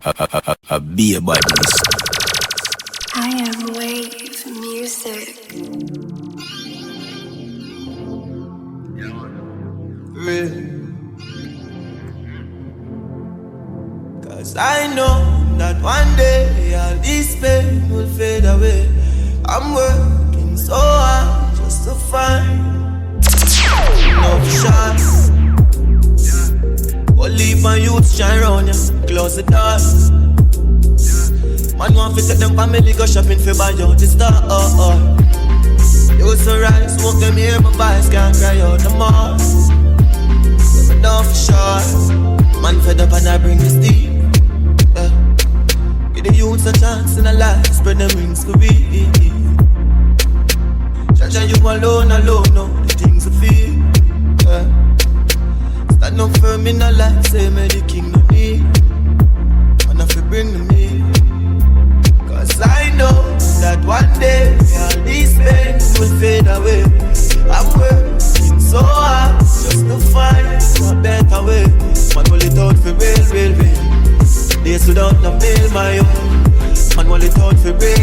Be a badness. I am wave music. Cause I know that one day all this pain will fade away. I'm working so hard just to find enough shots. Only my youth shine round ya, close the doors. Man want to take them family go shopping for buy out the star. You so right, smoke them here, my voice can't cry out no more. Never know for sure. Man fed up and I bring the steam. Give the youths a chance in a life, spread them wings to be. Jaja, you alone, know the things I feel. Stand up firm in a life, say me the king of me. And if you bring to me, cause I know that one day all these pains will fade away. I'm working so hard just to find a better way. Man, hold it out for real. Days without no bill, my own. Man, hold it out for real.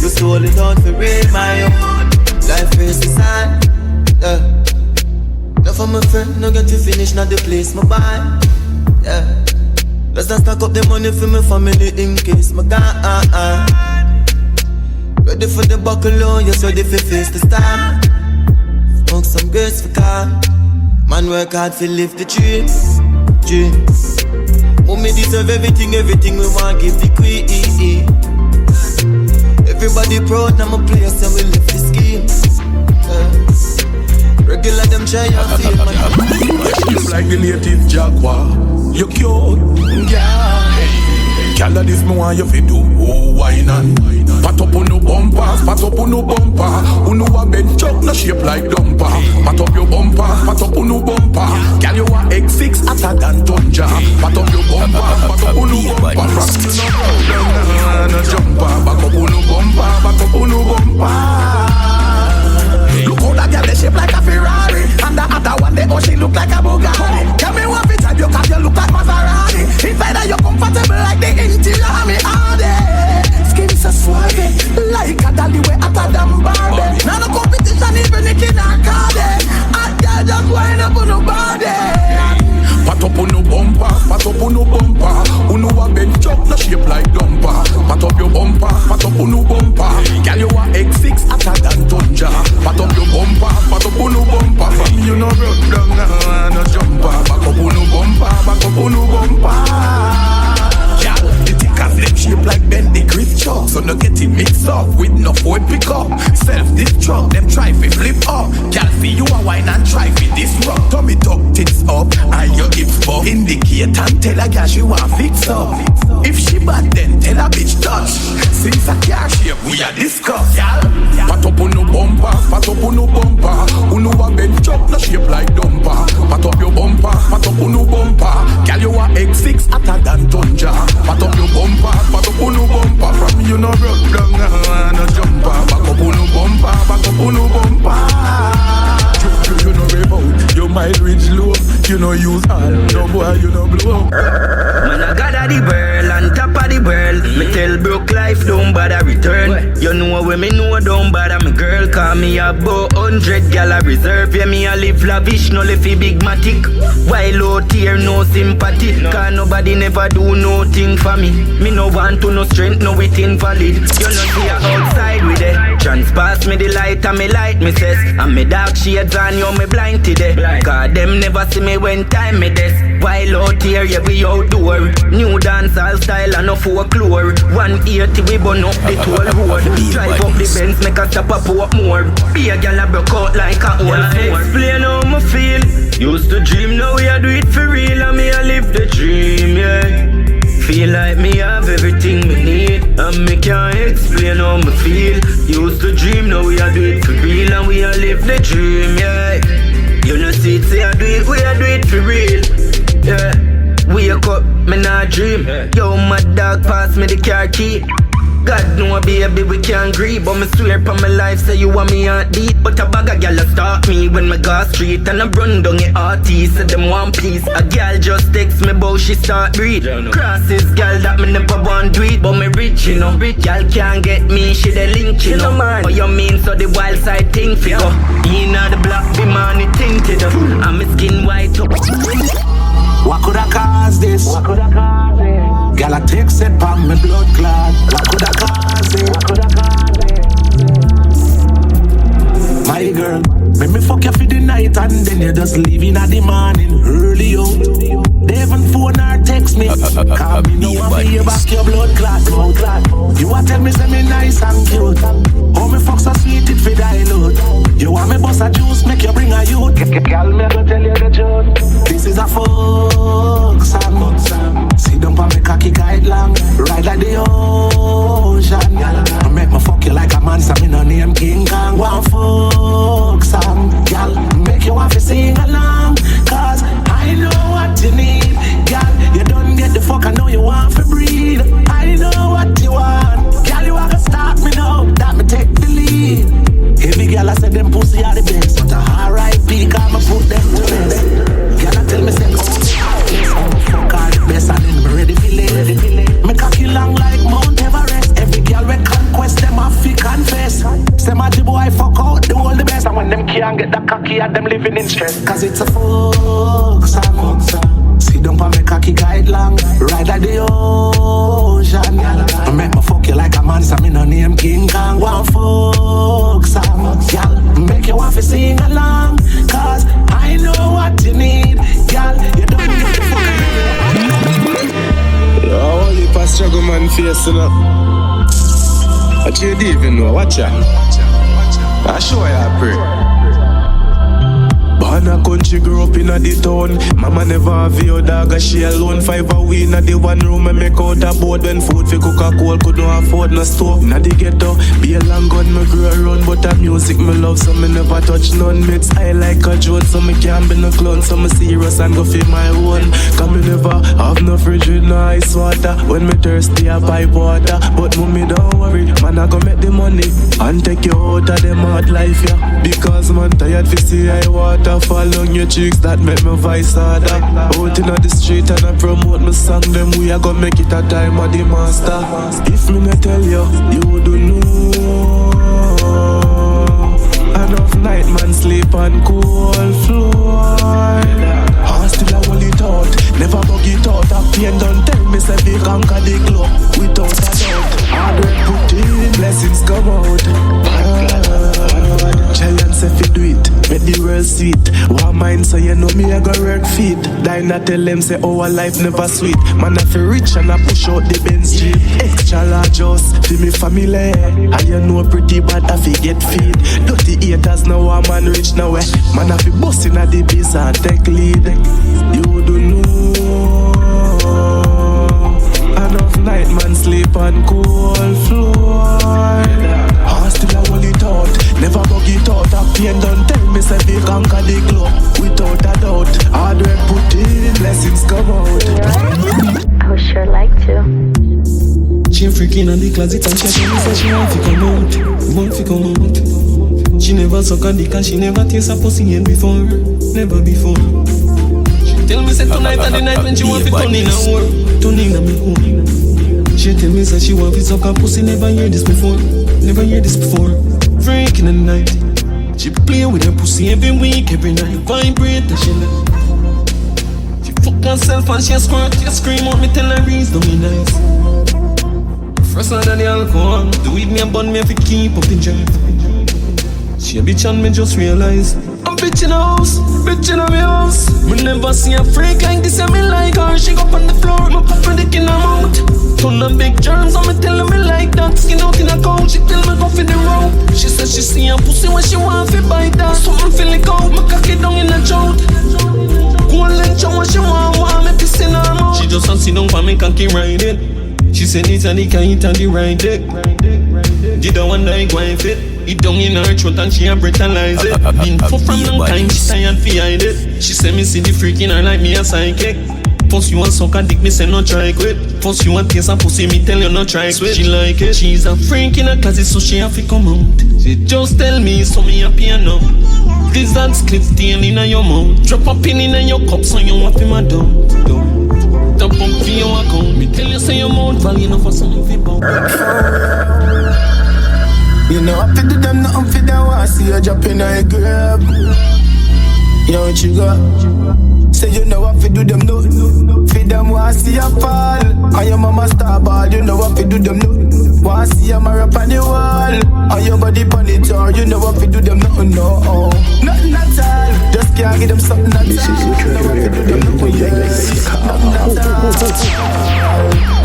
You hold it out for real, my own. Life is the sign. Now for my friend, no get to finish, not the place my buy. Yeah. Let's not stack up the money for my family in case my gone. Ready for the buckle on, yes, ready for face the storm. Smoke some grace for calm. Man work hard to live the dream. Mommy deserve everything we want give the queen. Everybody proud, now my place and we live the scheme. Regular them try and feel my You like the native jaguar. You cute, yeah. Girl, this me want you fi do. Oh, why not? Pat up on no bumper, pat up on no bumper. Who know a bench up, no shape like dumper. Pat up your bumper, pat up on no bumper. Girl, you a X6 hotter than Tunja. Pat up your bumper, pat up on no bumper. From you no jumper. Back up on no bumper, back up on no bumper. Look how that girl, they shape like a Ferrari. And the other one, oh, she look like a Bugatti. Tell me what fit you, cause you look like Maserati. Inside that you comfortable like the interior of me all day. Skin so suave, like a dolly way hotter than Barbie. Now no competition even if in a car day. Hot girl just wind up on the body. Pat up on no bumper, pat up on no bumper. Who know a bench up, no shape like dumper. Pat up your bumper, pat up on no bumper. Girl, you a X6 hotter than Tunja. Pat up your bumper, pat up on no bumper. From you no rock down, no jumper. Back up on no bumper, back up on no bumper. Girl, the tickers them shape like Bendy Khxos. So no get it mixed up with no Ford pickup. Self-destruct, them try fi flip up. Girl, see you a wine and try fi disrupt. Tummy tuck tits up, and your hips up. Indicate and tell a girl she want fix up. If she bad then tell a bitch touch. Since a car shape we a discuss. Girl, pat up on no bumper, pat up on no bumper. Who know a bench up no shape like dumper. Pat up your bumper, pat up on no bumper. Girl, you a X6 hotter than Tunja. Pat up your bumper, pat up on no bumper. From you no rock down, no jumper. Back up on no bumper, back up on no bumper. You know remote, you might reach low. You know use all, no boy you know blow. Man I got the burl, on top of the burl. Me tell broke life don't bother return. You know when me know don't bother me girl. Call me about 100 gal I reserve. Yeah me a live lavish, no left big matic. While out here no sympathy. Cause nobody never do nothing for me. Me no want to no strength, no it invalid. You know see her outside with it. Transpass me the light and me light me says. And me dark shades on you me blind today. Cause them never see me when time me des. While out here yeah we outdoor. New dancehall style and no folklore. 180 we burn up the toll road. Drive up the Benz make a stop up up more. Be a gal a broke out like a old floor. Explain how me feel. Used to dream now we a do it for real. And me a live the dream yeah. Feel like me have everything me need. And me can't explain how me feel. Used to dream, now we are do it for real. And we are live the dream, yeah. You know see it, say I do it, we are do it for real. Yeah, wake up, me not dream. Yo, my dog pass me the car key. God know, baby, we can't agree. But me swear upon my life, say you want me heartbeat. But a bag of gal stalk me when me go street. And I run down the artist, say them one piece. A gal just text me about she start breathe. Crosses gal that me never want do it. But me rich, you know. Gal can't get me, she the link, you know. What you mean, so the wild side thing fi go. Inna the black, be money tinted up. And my skin white up. What could I cause this? Girl, I take set from my blood clot. What could I cause it? My girl, make me fuck you for the night and then you just leaving at the morning early out. They even phone or text me. Call me now and feel back your blood clot. You a tell me say me nice and cute. How me fuck so sweet it fi dilute. You want me bust a juice, make you bring a youth. Girl, me go tell you the truth. This is a fuck song. Sit down pa me cocky guide long. Ride like the ocean. I make me fuck you like a man, so me no name King Kong. One fuck song. Girl, make you want to sing along. Cause I know what you need. Girl, you don't get the fuck, I know you want to breathe. I know what you want. Girl, you want to start me now. That me take the lead. Heavy girl, I said them pussy are the best. But R.I.P. cause me put them to rest. Girl, I tell me say, fuck all the best and then me ready for live. Me cocky long like Mount Everest. Every girl we conquest, them have to confess. Say my boy fuck out, do all the best. And when them can't get that cocky at them living in stress. Cause it's a fuck song. Sit down pa me cocky guide long. Ride like the ocean. I make me fuck you like a man, so me no name King Kong. One fuck song. Y'all make you want to sing along. Cause I know what you need. Y'all, you don't get the fuck. Yo, only past struggle man facing up. What you even know? Watch out. I show you I pray. Born a country, grew up in a the town. Mama never have your dog, she alone. 5 a week, na the one room and make out a board. When food for cook a cold, could not afford no stove. Na the ghetto, be a long gun, me grew around. But a music me love, so me never touch none. Mates, I like a joke, so me can't be no clown. So me serious and go feel my own. Cause me never have no fridge with no ice water. When me thirsty, I buy water. But mommy don't worry, man I go make the money and take you out of them hard life, yeah. Because man tired fi see I water fall on your cheeks, that make me voice harder. Out inna the street and I promote my song, them we a go make it a time of the master. If me not tell you, you don't know. Enough night man sleep on cold floor. I still a hold it out, never bug it out. A pain don't tell me say we conquer the globe without a doubt. Hard work put in, blessings come out. Giants if you do it, make the world sweet. One mind so you know me I go work feet. Dinah tell them say our life never sweet. Man I feel rich and I push out the Benz Jeep. Extra large house for me family. And you know pretty bad I fi get feed. Dirty haters now a man rich now. Man I fi bustin' at the biz and take lead. You don't know. Enough night man sleep on cold floor. I still a hold it out, never bug it out. A pain don't tell me say we conquer the globe without a doubt. Hard work put in, blessings come out. I would sure like to. She freaking on the closet and she tell me say she want to come out, want to come out. She never suck a dick and she never taste a pussy yet before, never before. She tell me say tonight and the night when she want to turn in a war, turn in a me home. She tell me say she want to suck a pussy, never hear this before, never hear this before. Freaking in the night, she play with her pussy every week, every night. Vibrate the she like. She fuck herself and she squirt, she scream out me tell her reason don't be nice. First night of the alcohol, do it me and bun me if it keep up in drive. She a bitch and me just realize I'm bitch in a house, bitch in a me house. Me never see a freak like this and me like her. She go up on the floor, me pop her dick in her mouth. Ton of big germs and me tell her me like that. Skin out in a couch, she tell me go for the rope. She said she see a pussy when she want to bite that. So me feel it out, me cock it down in a chout. Go and let you when she want me piss in her mouth. She just want sit down for me cocky ride it. She said it's a dick and it a the right dick. Did the one that go and fit. It down in her throat and she a brutalize it. Been fuck from long time, she tired fi hide it. She said me see the freak in her like me a psychic. First you want suck a dick, me say no try quit. First you want taste and pussy, me tell you no try quit. She like it. She's a freak in a closet, so she have to come out. She just tell me, so me happy enough. Lizards clip stain in your mouth. Drop a pin in your cup, so you want him a dumb. Top up for your account. Me tell you, say your mouth value enough for something for bound. You know I fit to them, nothing for them. I see you drop in a grab. Yo, what you got? Say you know what fi do them no. Fi them want see you fall. And your mama star ball. You know what fi do them no. Want see you marry up on the wall. And your body pon the tour. You know what fi do them no. Nothing at all. Just can't give them something at all. You know what fi do them no. Nothing at all.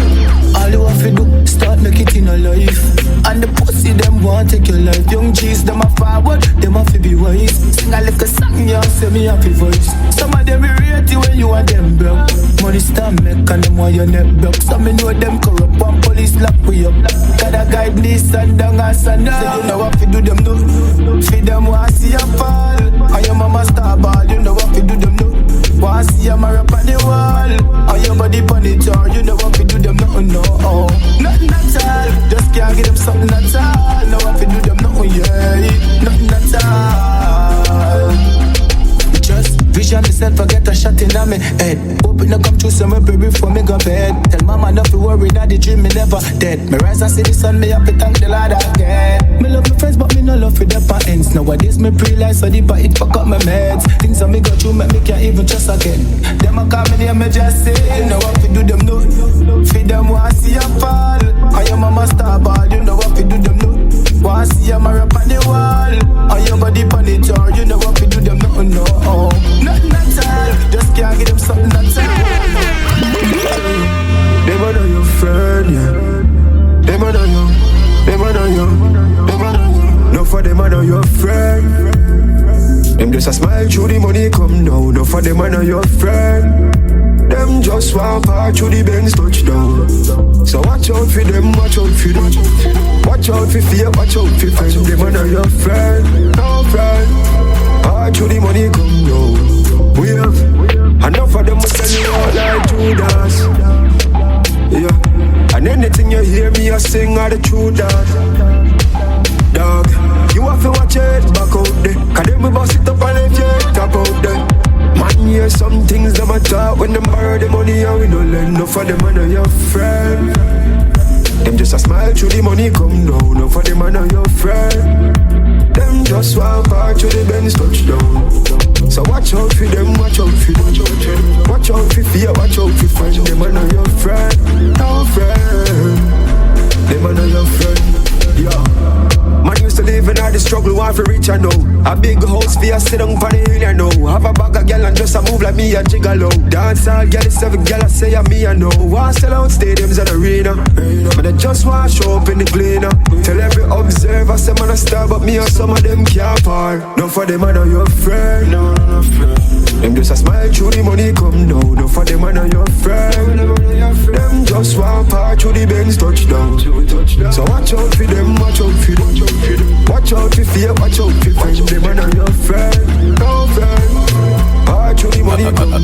All you have to do, start make it in a life. And the pussy, them want take your life. Young G's, them a forward, them have to be wise. Sing a little song, you say me happy voice. Some of them be rate you when you are them broke. Money start make and them want your neck broke. Some me know them corrupt, one police lock we up. Gotta guide this and down and sand. So you know what to do them no. Feed them want see you fall. And your mama star ball, you know what to do them no. Want see you marry up on the wall. And your body pon the tour, you know what to do them no. Nothing at all, just can't give them something at all. Know what to do them no, yeah. Nothing at all. Just vision myself, I get a shot in on me head. Hope it no come true, so me pray before me go bed. Tell mama not to worry, that the dream me never dead. Me rise and see the sun, me happy thank the Lord again. Me love my friends, but me no love for the ends. Nowadays me pre-life so deep, it fuck up my meds. Things that me go through, make me can't even trust again. Them a call me name, me just say, you know what to do them no. Feed them want see you fall. And your mama star ball, you know what to do them no. Want see you marry up on the wall. And your body pon the tour, you know what to do them no. Nothing at all, just can't give them something at all. Them a know your friend, yeah. Them a know you, them a know you, them a know you. No for them a know your friend. Them just a smile through the money come down. No for them a know your friend. Them just want part through the Benz touchdown. So watch out for them, watch out for them. Watch out for fear, watch out for friends. Them a know your friend, no friend. Part through the money come down. We have enough of them must tell you out like Judas. Yeah, and anything you hear me I sing are the truth that. Dog, you have to watch it back out there. Cause them we bust it up and let you top out there. Man, hear some things them a talk when them borrow the money and we don't lend. Enough of them and your friend. Them just a smile through the money come down. Enough of them and your friend. Them just want part to the Benz touchdown. So watch out for them, watch out for them. Watch out for fear, watch out for friends. Them are not your friend, no friend. Them are not your friend, yeah. Man used to live in all the struggle, want to reach I know. A big house for you, sit down for the hill I know. Have a bag of girl and just a move like me a gigolo. Dance all girl, 7 girl I say I'm me I know. Want sell out stadiums and arena. But I just want to show up in the cleaner. Tell every observer, say man a star, but me and some of them can't par. No for them I know your friend. No friend. Them just a smile through the money come down. No for them I know your friend. Them just want part through the Benz touchdown. So watch out for them, watch out for them. Watch out for fear, watch out for friends. Them I know your friend, no friend. Part through the money come down.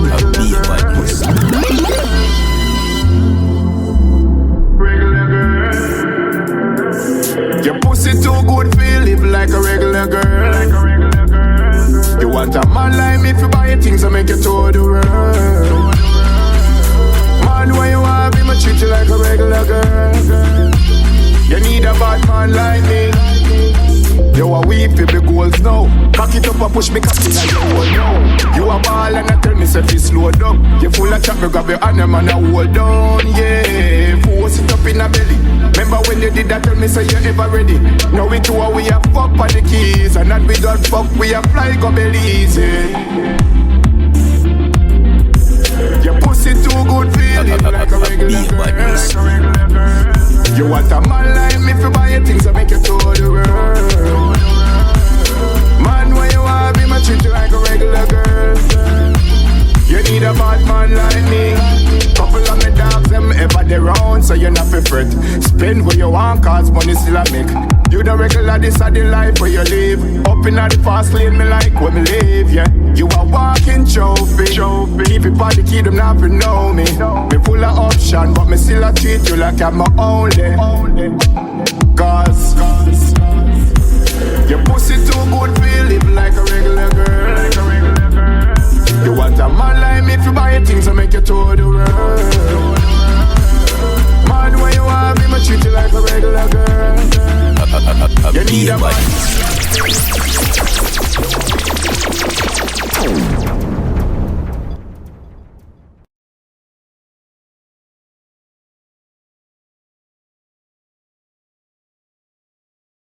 Your pussy too good for you, live like a regular girl. You want a man like me if you buy things and make you to the world. Man, when you want me, I treat you like a regular girl. You need a bad man like me. You a weep for the goals now. Cock it up and push me cocky like you hold now. You a ball and I tell me say you slow down. You full of chat, me grab your hand and I hold down. Yeah, force it up in a belly. Remember when you did that, tell me say you ever ready. Now we two are we a fuck on the keys. And not we got fuck, we a fly go Belize. Your pussy too good for you, live like a regular girl. You want a man like me for buy things and make you to the world. Man, when you want me, I treat you like a regular girl. You need a bad man like me. Couple of me dogs, them ever they round, so you're not for fret. Spend what you want, cause money still a make. You the regular, this are the life where you live. Up in the fast lane, me like when me live, yeah. You a walking trophy. Keep it by the key, them not know me. Me full of option, but me still a treat you like I'm my only. Cause your pussy too good for you live like a regular girl. You want a man like me if you buy things and make you tour the world. Man, when you have me, I treat you like a regular girl. You need a man.